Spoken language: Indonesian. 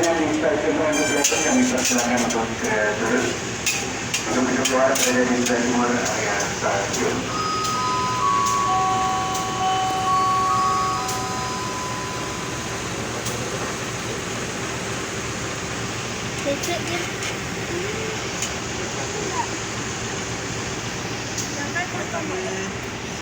yang di stasiun Rangkas kami persilakan untuk turun. Untuk pintu keluar berada di sebelah timur area stasiun. Lecet dia. Jangan